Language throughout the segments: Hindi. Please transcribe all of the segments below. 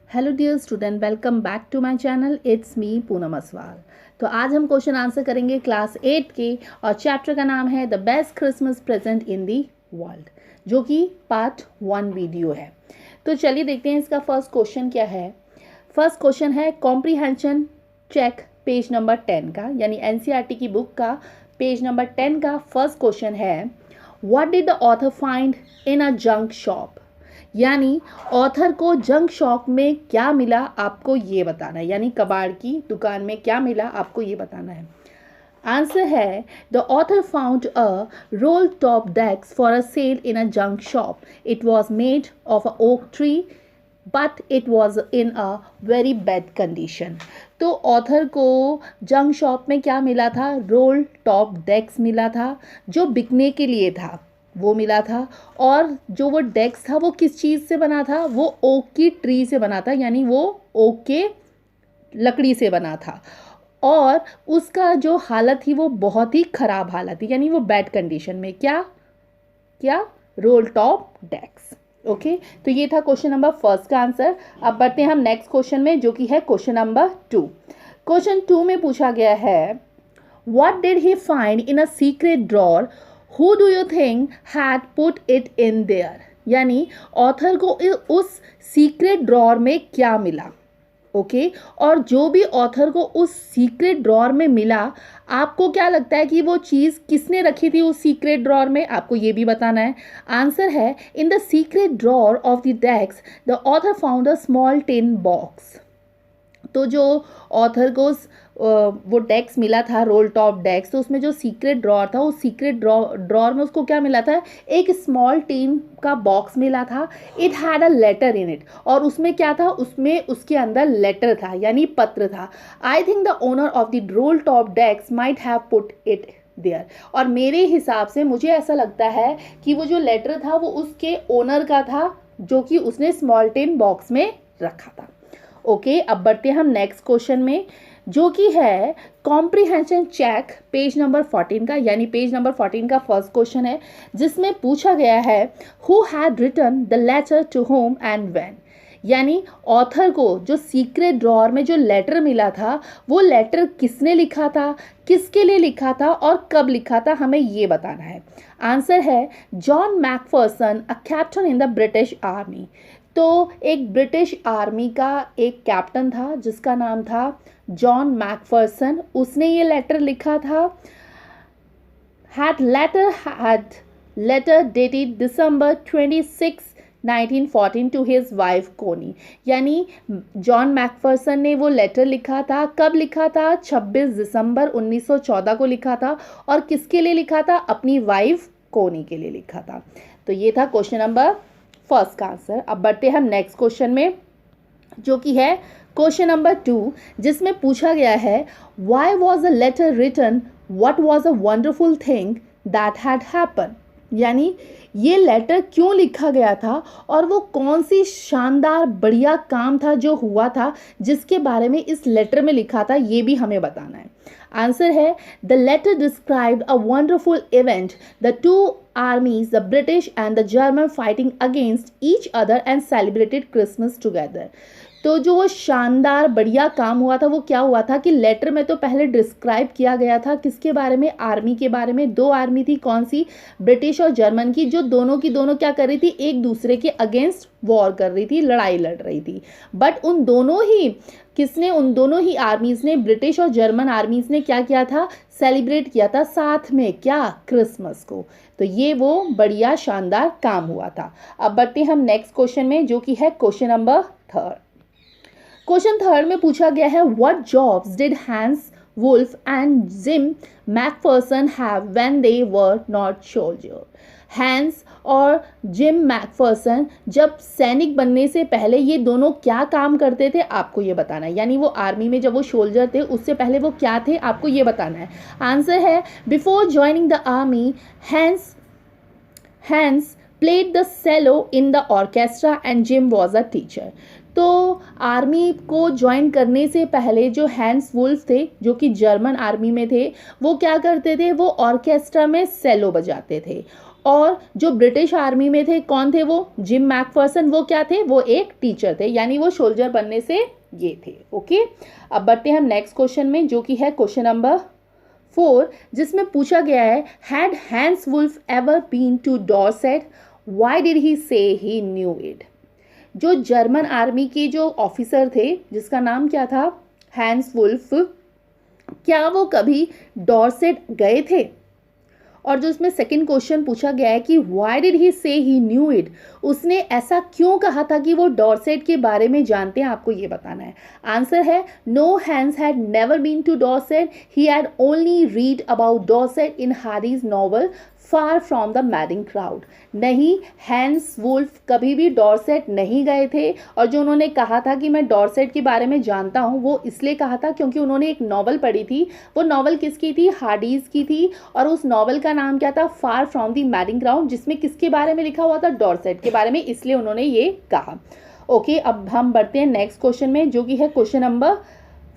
Hello dear student, welcome back to my channel. It's me Poonam Aswal. तो आज हम क्वेश्चन आंसर करेंगे क्लास 8 के, और चैप्टर का नाम है the best Christmas present in the world, जो कि पार्ट 1 वीडियो है। तो चलिए देखते हैं इसका फर्स्ट क्वेश्चन क्या है। फर्स्ट क्वेश्चन है कॉम्प्रीहेंशन चेक पेज नंबर 10 का, यानी एनसीईआरटी की बुक का पेज नंबर 10 का फर्स्ट क्वेश्चन है, what did the author find in a junk shop. यानी ऑथर को जंक शॉप में क्या मिला आपको ये बताना है, यानी कबाड़ की दुकान में क्या मिला आपको ये बताना है। आंसर है the author found a roll top desk for a sale in a junk shop. It was made of a oak tree but it was in a very bad condition. तो ऑथर को जंक शॉप में क्या मिला था? रोल टॉप डेस्क मिला था, जो बिकने के लिए था वो मिला था। और जो वो डेस्क था वो किस चीज़ से बना था? वो ओक की ट्री से बना था, यानी वो ओक के लकड़ी से बना था। और उसका जो हालत थी वो बहुत ही ख़राब हालत थी, यानी वो बैड कंडीशन में। क्या क्या? Role top desk. ओके, तो ये था क्वेश्चन नंबर फर्स्ट का आंसर। अब बढ़ते हैं हम नेक्स्ट क्वेश्चन में, जो कि है क्वेश्चन नंबर 2। क्वेश्चन 2 में पूछा गया है, what did he find in a secret drawer? Who do you think had put it in there? यानी ऑथर को उस सीक्रेट ड्रॉर में क्या मिला। ओके, और जो भी ऑथर को उस सीक्रेट ड्रॉर में मिला, आपको क्या लगता है कि वो चीज़ किसने रखी थी उस सीक्रेट ड्रॉर में? आपको ये भी बताना है। आंसर है in the secret drawer of the desk the author found a small tin box. तो जो ऑथर को वो डेस्क मिला था, रोल टॉप डेस्क, तो उसमें जो सीक्रेट ड्रॉर था, उस सीक्रेट ड्रॉर में उसको क्या मिला था? एक स्मॉल टीन का बॉक्स मिला था। It had a letter in it, और उसमें क्या था? उसमें उसके अंदर लेटर था, यानी पत्र था। I think the owner of the roll top desk might have put it there. और मेरे हिसाब से मुझे ऐसा लगता है कि वो जो लेटर था वो उसके ओनर का था, जो कि उसने स्मॉल टिन बॉक्स में रखा था। ओके, अब बढ़ते हैं हम नेक्स्ट क्वेश्चन में, जो कि है कॉम्प्रीहेंशन चेक पेज नंबर 14 का, यानी पेज नंबर 14 का फर्स्ट क्वेश्चन है, जिसमें पूछा गया है who had written the letter to home and when. यानी ऑथर को जो सीक्रेट ड्रॉर में जो लेटर मिला था, वो लेटर किसने लिखा था, किसके लिए लिखा था, और कब लिखा था, हमें ये बताना है। आंसर है John Macpherson, a captain in the British army. तो एक ब्रिटिश आर्मी का एक कैप्टन था जिसका नाम था जॉन मैकफर्सन, उसने ये लेटर लिखा था। had letter dated December 26 1914 to his wife कोनी। यानी जॉन मैकफर्सन ने वो लेटर लिखा था। कब लिखा था? 26 दिसंबर 1914 को लिखा था। और किसके लिए लिखा था? अपनी वाइफ कोनी के लिए लिखा था। तो ये था क्वेश्चन नंबर फर्स्ट का आंसर। अब बढ़ते हैं हम नेक्स्ट क्वेश्चन में, जो कि है क्वेश्चन नंबर 2, जिसमें पूछा गया है why was a letter written, what was a wonderful thing that had happen. यानी ये लेटर क्यों लिखा गया था, और वो कौन सी शानदार बढ़िया काम था जो हुआ था, जिसके बारे में इस लेटर में लिखा था, ये भी हमें बताना है। आंसर है the letter described a wonderful event, the two armies, the British and the German fighting against each other and celebrated Christmas together। तो जो वो शानदार बढ़िया काम हुआ था वो क्या हुआ था कि लेटर में तो पहले डिस्क्राइब किया गया था किसके बारे में? आर्मी के बारे में। दो आर्मी थी, कौन सी? ब्रिटिश और जर्मन की, जो दोनों की दोनों क्या कर रही थी? एक दूसरे के अगेंस्ट वॉर कर रही थी, लड़ाई लड़ रही थी। बट उन दोनों ही आर्मीज़ ने, ब्रिटिश और जर्मन आर्मीज़ ने क्या किया था? सेलिब्रेट किया था साथ में, क्या? क्रिसमस को। तो ये वो बढ़िया शानदार काम हुआ था। अब बढ़ते हम नेक्स्ट क्वेश्चन में, जो कि है क्वेश्चन नंबर 3। क्वेश्चन 3 में पूछा गया है what jobs did Hans Wolf and Jim McPherson have when they were not soldier. Hans और जिम मैकफर्सन जब सैनिक बनने से पहले ये दोनों क्या काम करते थे, आपको ये बताना है। यानी वो आर्मी में जब वो सोल्जर थे उससे पहले वो क्या थे, आपको ये बताना है। आंसर है before joining the army Hans played the cello in the orchestra and Jim was a teacher। तो आर्मी को ज्वाइन करने से पहले जो हैंस वुल्फ थे, जो कि जर्मन आर्मी में थे, वो क्या करते थे? वो ऑर्केस्ट्रा में सेलो बजाते थे। और जो ब्रिटिश आर्मी में थे कौन थे वो, जिम मैकफर्सन, वो क्या थे, वो एक टीचर थे, यानी वो सोल्जर बनने से ये थे। ओके, अब बढ़ते हैं हम नेक्स्ट क्वेश्चन में, जो कि है क्वेश्चन नंबर 4, जिसमें पूछा गया है had Hans Wolf ever been to Dorset, why did he say he knew it. जो जर्मन आर्मी के जो ऑफिसर थे जिसका नाम क्या था, हैंस वुल्फ, क्या वो कभी डॉर्सेट गए थे। और जो इसमें सेकंड क्वेश्चन पूछा गया है कि why did he say he knew it, उसने ऐसा क्यों कहा था कि वो डॉर्सेट के बारे में जानते हैं, आपको ये बताना है। आंसर है no, Hans had never been to Dorset, he had only read about Dorset in Hardy's novel far from the madding crowd. नहीं, हैंस वुल्फ कभी भी डॉर्सेट नहीं गए थे, और जो उन्होंने कहा था कि मैं डॉर्सेट के बारे में जानता हूँ, वो इसलिए कहा था क्योंकि उन्होंने एक नॉवल पढ़ी थी। वो नॉवल किसकी थी, हार्डीज की थी, और उस नॉवल का नाम क्या था, फार फ्रॉम द मैडिंग क्राउड, जिसमें किसके बारे में लिखा हुआ था, डॉर्सेट के बारे में, इसलिए उन्होंने ये कहा। ओके, अब हम बढ़ते हैं नेक्स्ट क्वेश्चन में, जो कि है क्वेश्चन नंबर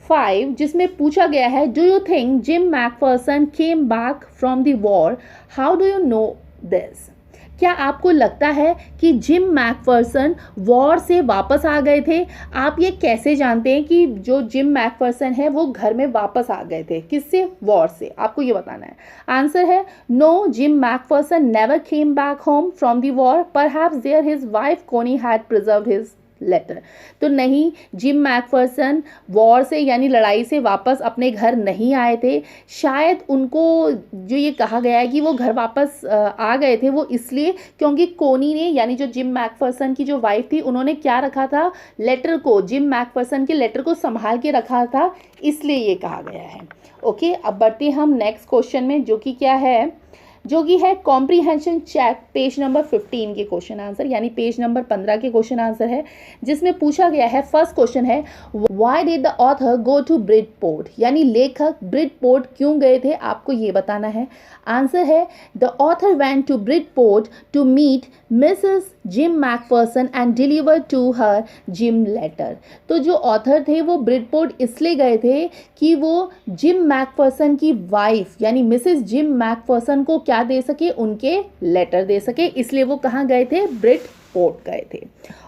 5, जिसमें पूछा गया है do you think gym Macpherson came back from the war, how do you know this. क्या आपको लगता है कि जिम मैकफर्सन वॉर से वापस आ गए थे। आप ये कैसे जानते हैं कि जो जिम मैकफर्सन है वो घर में वापस आ गए थे, किससे, वॉर से, आपको ये बताना है। आंसर है no, Jim McPherson never came back home from the war, perhaps there his wife Connie had preserved his letter. तो नहीं, जिम मैकफर्सन वॉर से यानी लड़ाई से वापस अपने घर नहीं आए थे। शायद उनको जो ये कहा गया है कि वो घर वापस आ गए थे, वो इसलिए क्योंकि कोनी ने यानी जो जिम मैकफर्सन की जो वाइफ थी, उन्होंने क्या रखा था, लेटर को, जिम मैकफर्सन के लेटर को संभाल के रखा था, इसलिए ये कहा गया है। ओके, अब बढ़ते हम नेक्स्ट क्वेश्चन में, जो कि क्या है, जो कि है कॉम्प्रीहेंशन चेक पेज नंबर 15 के क्वेश्चन आंसर, यानी पेज नंबर 15 के क्वेश्चन आंसर है, जिसमें पूछा गया है, फर्स्ट क्वेश्चन है why did the author go to Bridport, यानी लेखक ब्रिडपोर्ट क्यों गए थे, आपको ये बताना है। आंसर है the author went to Bridport to meet Mrs Jim McPherson and deliver to her Jim letter. तो जो ऑथर थे वो ब्रिडपोर्ट इसलिए गए थे कि वो जिम मैकफर्सन की वाइफ यानी मिसेस जिम मैकफर्सन को क्या दे सके, उनके लेटर दे सके, इसलिए वो कहाँ गए थे, ब्रिडपोर्ट गए थे।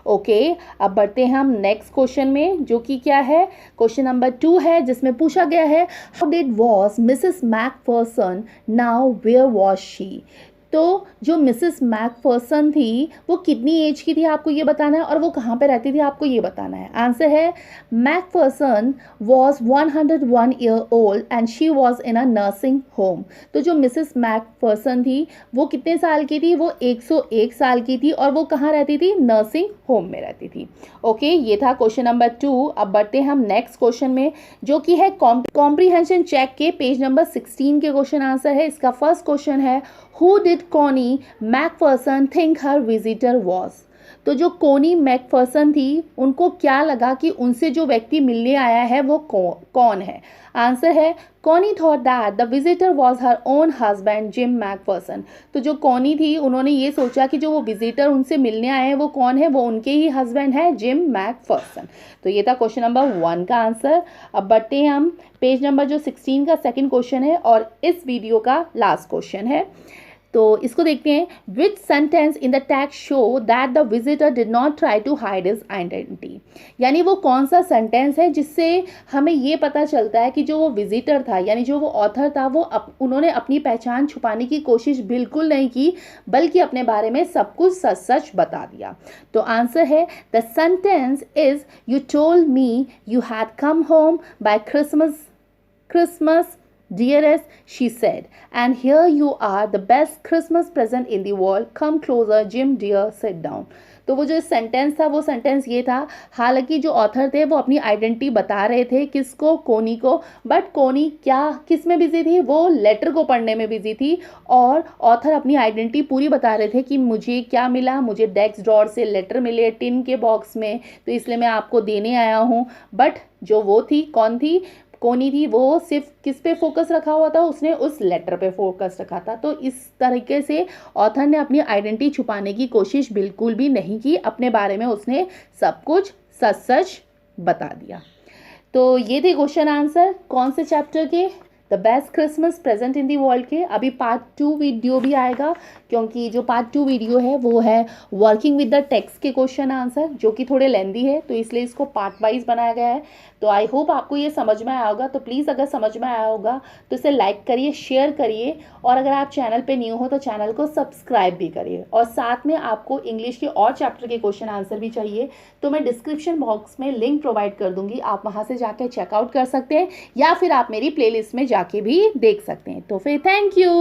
ओके, अब बढ़ते हैं हम नेक्स्ट क्वेश्चन में, जो कि क्या है, क्वेश्चन नंबर 2 है, जिसमें पूछा गया है how did was Mrs McPherson now, where was she. तो जो मिसेस मैकफर्सन थी वो कितनी एज की थी, आपको ये बताना है, और वो कहाँ पे रहती थी, आपको ये बताना है। आंसर है Macpherson was 101 year old and she was in a nursing home. तो जो मिसेस मैकफर्सन थी वो कितने साल की थी, वो 101 साल की थी, और वो कहाँ रहती थी, नर्सिंग होम में रहती थी। ओके, ये था क्वेश्चन नंबर 2। अब बढ़ते हैं हम नेक्स्ट क्वेश्चन में, जो कि है कॉम्प्रीहेंशन चेक के पेज नंबर 16 के क्वेश्चन आंसर है। इसका फर्स्ट क्वेश्चन है Who did Connie Macpherson think her visitor was? तो जो कोनी मैकफर्सन थी उनको क्या लगा कि उनसे जो व्यक्ति मिलने आया है वो कौन है। आंसर है कोनी thought that the visitor was her own husband gym Macpherson. तो जो कोनी थी उन्होंने ये सोचा कि जो वो विजिटर उनसे मिलने आए हैं वो कौन है, वो उनके ही हस्बैंड है, जिम मैकफर्सन। तो ये था क्वेश्चन नंबर 1 का आंसर। अब बढ़ते हैं हम पेज नंबर जो 16 का सेकंड क्वेश्चन है और इस वीडियो का लास्ट क्वेश्चन है, तो इसको देखते हैं। Which sentence in the text show that the visitor did not try to hide his identity. यानी वो कौन सा सेंटेंस है जिससे हमें ये पता चलता है कि जो वो विजिटर था यानी जो वो ऑथर था वो उन्होंने अपनी पहचान छुपाने की कोशिश बिल्कुल नहीं की, बल्कि अपने बारे में सब कुछ सच सच बता दिया। तो आंसर है the sentence is you told me you had come home by Christmas, dearest, she said, and here you are, the best Christmas present in the world. Come closer, Jim dear, sit down. तो वो जो सेंटेंस था वो सेंटेंस ये था। हालांकि जो ऑथर थे वो अपनी आइडेंटिटी बता रहे थे, किसको, कोनी को, बट कोनी क्या किस में बिजी थी, वो लेटर को पढ़ने में बिजी थी, और ऑथर अपनी आइडेंटिटी पूरी बता रहे थे कि मुझे क्या मिला, मुझे डेस्क ड्रॉर से लेटर मिले टिन के बॉक्स में, तो इसलिए मैं आपको देने आया हूँ। बट जो वो थी, कौन थी, कोनी थी, वो सिर्फ किस पे फोकस रखा हुआ था, उसने उस लेटर पे फोकस रखा था। तो इस तरीके से ऑथर ने अपनी आइडेंटिटी छुपाने की कोशिश बिल्कुल भी नहीं की, अपने बारे में उसने सब कुछ सच सच बता दिया। तो ये थे क्वेश्चन आंसर कौन से चैप्टर के, the best Christmas present in the world के अभी पार्ट 2 वीडियो भी आएगा, क्योंकि जो पार्ट 2 वीडियो है वो है वर्किंग विद द टेक्स्ट के क्वेश्चन आंसर, जो कि थोड़े लेंदी है, तो इसलिए इसको पार्ट वाइज बनाया गया है। तो आई होप आपको ये समझ में आया होगा। तो प्लीज़ अगर समझ में आया होगा तो इसे लाइक करिए, शेयर करिए, और अगर आप चैनल पे न्यू हो तो चैनल को सब्सक्राइब भी करिए। और साथ में आपको इंग्लिश के और चैप्टर के क्वेश्चन आंसर भी चाहिए तो मैं डिस्क्रिप्शन बॉक्स में लिंक प्रोवाइड कर दूंगी, आप वहाँ से जाकर चेकआउट कर सकते हैं, या फिर आप मेरी प्लेलिस्ट में जाके भी देख सकते हैं। तो फिर थैंक यू।